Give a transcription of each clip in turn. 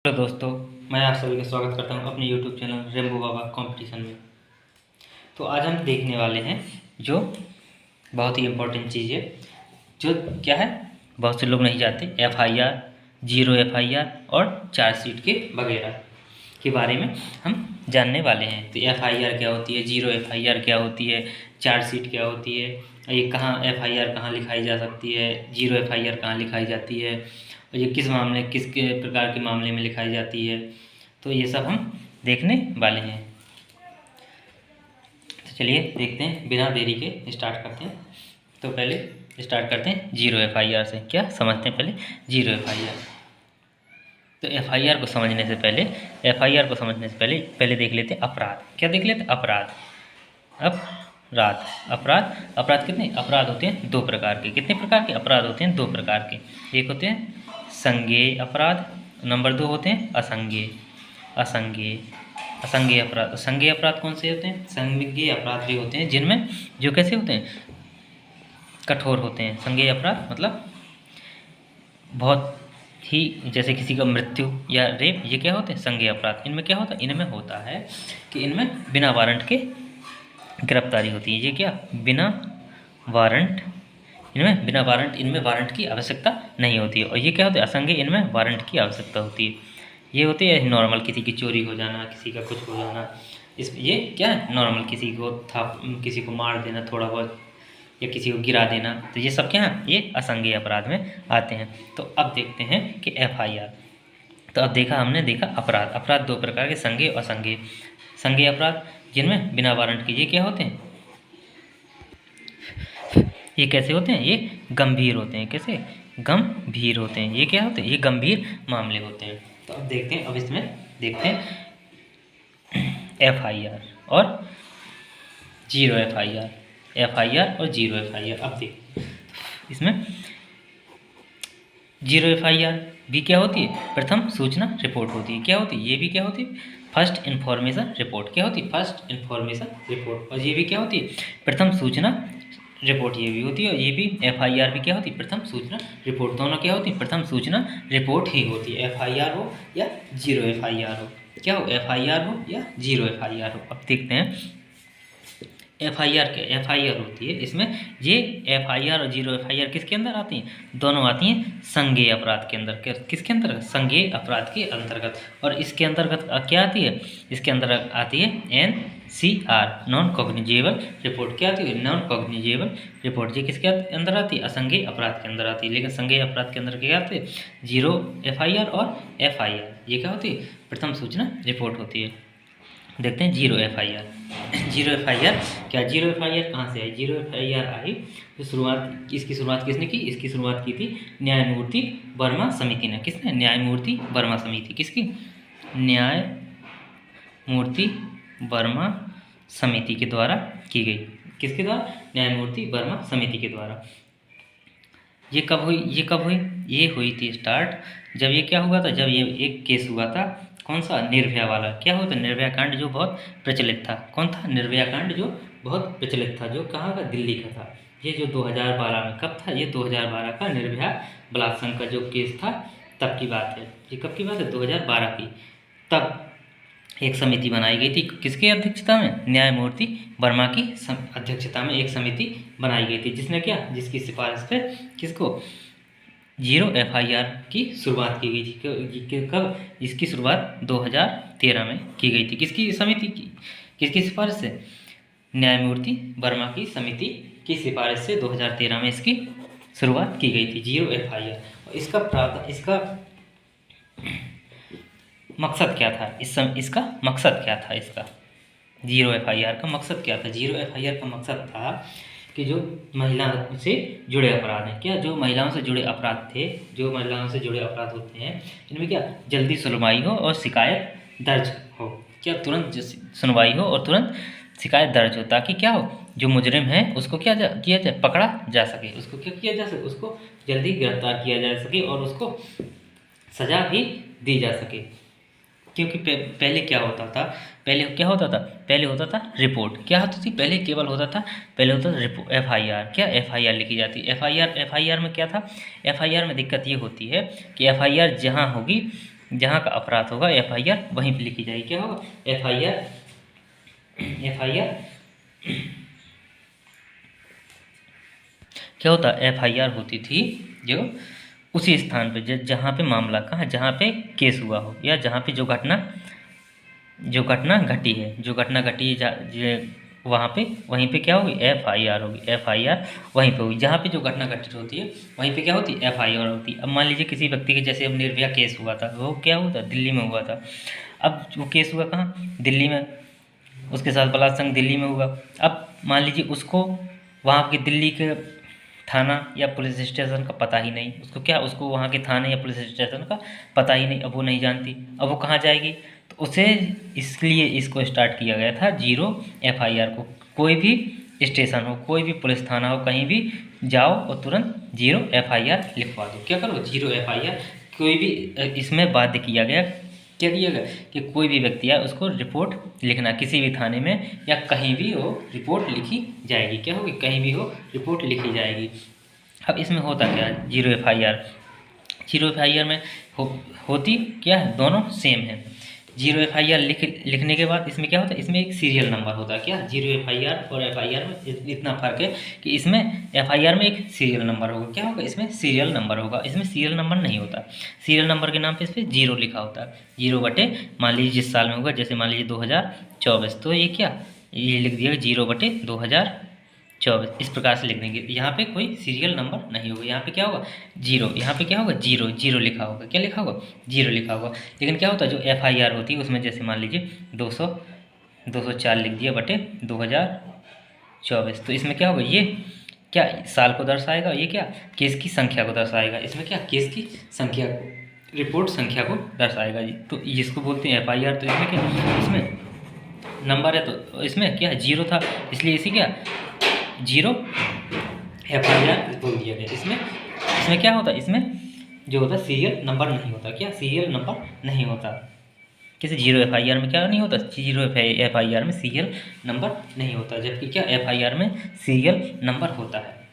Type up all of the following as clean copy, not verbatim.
Hello दोस्तों, मैं आप सभी का स्वागत करता हूं अपने यूट्यूब चैनल रेम्बो बाबा कंपटीशन में। तो आज हम देखने वाले हैं जो बहुत ही इम्पोर्टेंट चीज़ है, जो क्या है, बहुत से लोग नहीं जानते। एफआईआर, जीरो एफआईआर और चार्जशीट के वगैरह के बारे में हम जानने वाले हैं। तो एफआईआर क्या होती है, जीरो एफआईआर क्या होती है, चार्जशीट क्या होती है, ये कहाँ एफआईआर कहाँ लिखाई जा सकती है, जीरो एफआईआर कहाँ लिखाई जाती है, और ये किस प्रकार के मामले में लिखाई जाती है। तो ये सब हम देखने वाले हैं। तो चलिए देखते हैं, बिना देरी के स्टार्ट करते हैं। तो पहले स्टार्ट करते हैं जीरो एफआईआर से। क्या समझते हैं पहले जीरो एफआईआर। तो एफआईआर को समझने से पहले पहले देख लेते हैं अपराध। क्या देख लेते हैं? अपराध। अपराध कितने अपराध होते हैं? दो प्रकार के। कितने प्रकार के अपराध होते हैं? दो प्रकार के। एक होते हैं संज्ञेय अपराध, नंबर दो होते हैं असंज्ञेय अपराध। संज्ञेय अपराध कौन से होते हैं? संज्ञेय अपराध भी होते हैं जिनमें जो कैसे होते हैं, कठोर होते हैं। संज्ञेय अपराध मतलब बहुत ही, जैसे किसी का मृत्यु या रेप, ये क्या होते हैं? संज्ञेय अपराध। इनमें क्या होता है? इनमें होता है कि इनमें बिना वारंट के गिरफ्तारी होती है। ये क्या? बिना वारंट, इनमें वारंट की आवश्यकता नहीं होती है। और ये क्या होता है? असंज्ञेय, इनमें वारंट की आवश्यकता होती है। ये होती है नॉर्मल, किसी की चोरी हो जाना, किसी का कुछ हो जाना, ये क्या है? नॉर्मल, किसी को मार देना थोड़ा बहुत, या किसी को गिरा देना। तो ये सब क्या है? ये असंज्ञेय अपराध में आते हैं। तो अब देखते हैं कि एफआईआर। तो अब हमने देखा अपराध दो प्रकार के, संज्ञेय और असंज्ञेय। संज्ञेय अपराध जिनमें बिना वारंट के, ये क्या होते हैं? ये कैसे होते हैं? ये गंभीर होते हैं। कैसे? गंभीर होते हैं। ये क्या होते हैं? ये गंभीर मामले होते हैं। तो अब देखते हैं, अब इसमें देखते हैं एफआईआर और जीरो एफआईआर और जीरो एफआईआर। अब देखते हैं इसमें जीरो एफआईआर भी क्या होती है? प्रथम सूचना रिपोर्ट होती है। क्या होती है? ये भी क्या होती है? First information report. क्या होती है? First information report. और ये भी क्या होती है? प्रथम सूचना रिपोर्ट। ये भी होती है। और ये भी एफआईआर भी क्या होती है? प्रथम सूचना रिपोर्ट। दोनों क्या होती है? प्रथम सूचना रिपोर्ट ही होती है। एफआईआर हो या जीरो एफआईआर हो, क्या हो? एफआईआर हो या जीरो एफआईआर हो। अब देखते हैं एफआईआर क्या? एफआईआर होती है, इसमें ये एफआईआर और जीरो एफआईआर किसके अंदर आती हैं? दोनों आती हैं संज्ञेय अपराध के अंदर। किसके अंतर्गत? संज्ञेय अपराध के अंतर्गत। और इसके अंतर्गत क्या आती है? इसके अंदर आती है एनसीआर, नॉन कॉग्निजेबल रिपोर्ट। क्या आती है? Non cognizable report. ये किसके अंदर आती है? असंज्ञेय अपराध के अंदर आती है। लेकिन संज्ञेय अपराध के अंदर क्या आते हैं? जीरो एफआईआर और एफआईआर। ये क्या होती है? प्रथम सूचना रिपोर्ट होती है। देखते हैं जीरो एफआईआर। जीरो एफआईआर क्या? जीरो एफआईआर कहाँ से आई? जीरो एफआईआर आई तो इसकी शुरुआत किसने की? इसकी शुरुआत की थी न्यायमूर्ति वर्मा समिति ने। किसने? न्यायमूर्ति वर्मा समिति। किसकी? न्यायमूर्ति वर्मा समिति के द्वारा की गई। किसके द्वारा? न्यायमूर्ति वर्मा समिति के द्वारा। ये कब हुई? ये हुई थी स्टार्ट जब ये क्या हुआ था? जब ये एक केस हुआ था, कौन सा? निर्भया वाला। क्या होता है? निर्भया कांड, जो बहुत प्रचलित था। कौन था? निर्भया कांड, जो बहुत प्रचलित था, जो कहाँ का? दिल्ली का था। ये जो 2012 में, कब था? ये 2012 का निर्भया बलात्संग का जो केस था, तब की बात है। ये कब की बात है? 2012 की। तब एक समिति बनाई गई थी। किसके अध्यक्षता में? न्यायमूर्ति वर्मा की अध्यक्षता में एक समिति बनाई गई थी। जिसने क्या? जिसकी सिफारिश पे किसको? जीरो एफआईआर की शुरुआत की गई थी। कब? इसकी शुरुआत 2013 में की गई थी। किसकी समिति की? किसकी सिफारिश से? न्यायमूर्ति वर्मा की समिति की सिफारिश से 2013 में इसकी शुरुआत की गई थी, जीरो एफआईआर। और इसका मकसद क्या था? इसका मकसद क्या था? इसका जीरो एफआईआर का मकसद क्या था? जीरो एफआईआर का मकसद था कि जो महिलाओं से जुड़े अपराध हैं, क्या? जो महिलाओं से जुड़े अपराध थे, जो महिलाओं से जुड़े अपराध होते हैं, इनमें क्या? जल्दी सुनवाई हो और शिकायत दर्ज हो। क्या? तुरंत सुनवाई हो और तुरंत शिकायत दर्ज हो, ताकि क्या हो? जो मुजरिम है उसको क्या किया जाए? पकड़ा जा सके। उसको क्या किया जा सके? उसको जल्दी गिरफ्तार किया जा सके और उसको सज़ा भी दी जा सके। क्योंकि पहले क्या होता था? पहले होता था रिपोर्ट। क्या होती थी? पहले होता था रिपोर्ट, एफआईआर। क्या? एफआईआर लिखी जाती है। एफआईआर में क्या था? एफआईआर में दिक्कत ये होती है कि एफआईआर जहाँ होगी जहाँ का अपराध होगा FIR वहीं पे लिखी जाएगी। क्या होगा? FIR क्या होता? FIR होती थी जो उसी स्थान पे जहाँ पे मामला, कहाँ, जहाँ पे केस हुआ हो, या जहाँ पे जो घटना घटी है, वहाँ पे, वहीं पे क्या होगी? FIR होगी। FIR वहीं पे होगी जहाँ पे जो घटना घटित होती है, वहीं पे क्या होती है? FIR होती है। अब मान लीजिए किसी व्यक्ति के, जैसे अब निर्भया केस हुआ था, वो क्या हुआ था? दिल्ली में हुआ था। अब वो केस हुआ कहाँ? दिल्ली में। उसके साथ बलात्संग दिल्ली में हुआ। अब मान लीजिए उसको वहाँ के दिल्ली के थाना या पुलिस स्टेशन का पता ही नहीं, उसको वहाँ के थाने या पुलिस स्टेशन का पता ही नहीं। अब वो नहीं जानती, अब वो कहाँ जाएगी? तो उसे, इसलिए इसको स्टार्ट किया गया था 0 FIR को। कोई भी स्टेशन हो, कोई भी पुलिस थाना हो, कहीं भी जाओ और तुरंत 0 FIR लिखवा दो। क्या करो? 0 FIR। कोई भी, इसमें बाध्य किया गया, क्या किया गया कि कोई भी व्यक्ति है उसको रिपोर्ट लिखना, किसी भी थाने में या कहीं भी हो रिपोर्ट लिखी जाएगी। क्या होगी? कहीं भी हो रिपोर्ट लिखी जाएगी। अब इसमें होता क्या? 0 FIR। 0 FIR में होती क्या है? दोनों सेम है। 0 FIR लिखने के बाद इसमें क्या होता है? इसमें एक सीरियल नंबर होता है। क्या? 0 FIR और FIR में इतना फ़र्क है कि इसमें FIR में एक सीरियल नंबर होगा। क्या होगा? इसमें सीरियल नंबर होगा, इसमें सीरियल नंबर नहीं होता। सीरियल नंबर के नाम पे इस पर 0 लिखा होता है। 0 बटे, मान लीजिए जिस साल में होगा, जैसे मान लीजिए 2024, तो ये क्या, ये लिख दिया 0 बटे 2024। इस प्रकार से लिख देंगे। यहाँ पे कोई सीरियल नंबर नहीं होगा, यहाँ पे क्या होगा? 0। यहाँ पे क्या होगा? 0 लिखा होगा। क्या लिखा होगा? 0 लिखा होगा। लेकिन क्या होता है, जो FIR होती है उसमें, जैसे मान लीजिए 204 लिख दिया बटे 2024, तो इसमें क्या होगा? ये क्या साल को दर्शाएगा, ये क्या केस की संख्या को दर्शाएगा। इसमें क्या केस की संख्या को, रिपोर्ट संख्या को दर्शाएगा जी। तो जिसको बोलते हैं FIR। तो इसमें क्या, इसमें नंबर है तो इसमें क्या है? 0 था, इसलिए इसी क्या 0 FIR बोल दिया गया। इसमें क्या होता है? इसमें जो होता है सीरियल नंबर नहीं होता। क्या? सीरियल नंबर नहीं होता। किसी 0 FIR में क्या नहीं होता? 0 FIR में सीरियल नंबर नहीं होता, जबकि क्या FIR में सीरियल नंबर होता है।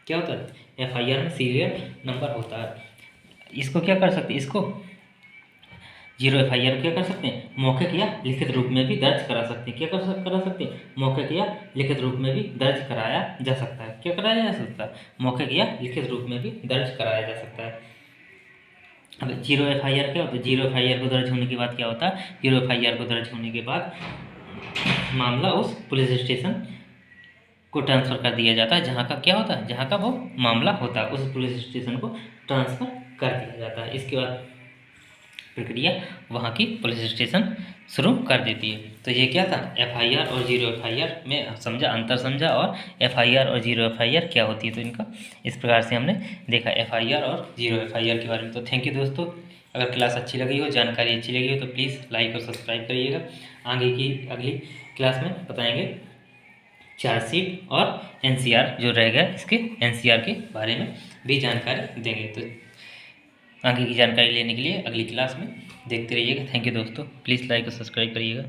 क्या होता है? FIR में सीरियल नंबर होता है। इसको क्या कर सकते हैं? इसको 0 FIR क्या कर सकते हैं? मौखिक या लिखित रूप में भी दर्ज करा सकते हैं। क्या करा सकते हैं? मौखिक या लिखित रूप में भी दर्ज कराया जा सकता है। क्या कराया जा सकता है? मौखिक या लिखित रूप में भी दर्ज कराया जा सकता है। अब 0 FIR क्या होता है? 0 FIR को दर्ज होने के बाद क्या होता है? 0 FIR को दर्ज होने के बाद मामला उस पुलिस स्टेशन को ट्रांसफ़र कर दिया जाता है जहाँ का क्या होता है? जहाँ का वो मामला होता है, उस पुलिस स्टेशन को ट्रांसफ़र कर दिया जाता है। इसके बाद प्रक्रिया वहाँ की पुलिस स्टेशन शुरू कर देती है। तो ये क्या था? FIR और 0 FIR में अंतर समझा, और FIR और 0 FIR क्या होती है। तो इनका इस प्रकार से हमने देखा FIR और 0 FIR के बारे में। तो थैंक यू दोस्तों। अगर क्लास अच्छी लगी हो, जानकारी अच्छी लगी हो, तो प्लीज़ लाइक और सब्सक्राइब करिएगा। आगे की अगली क्लास में बताएंगे चार्जशीट और NCR जो रहेगा, इसके NCR के बारे में भी जानकारी देंगे। तो आगे की जानकारी लेने के लिए अगली क्लास में देखते रहिएगा। थैंक यू दोस्तों। प्लीज़ लाइक और सब्सक्राइब करिएगा।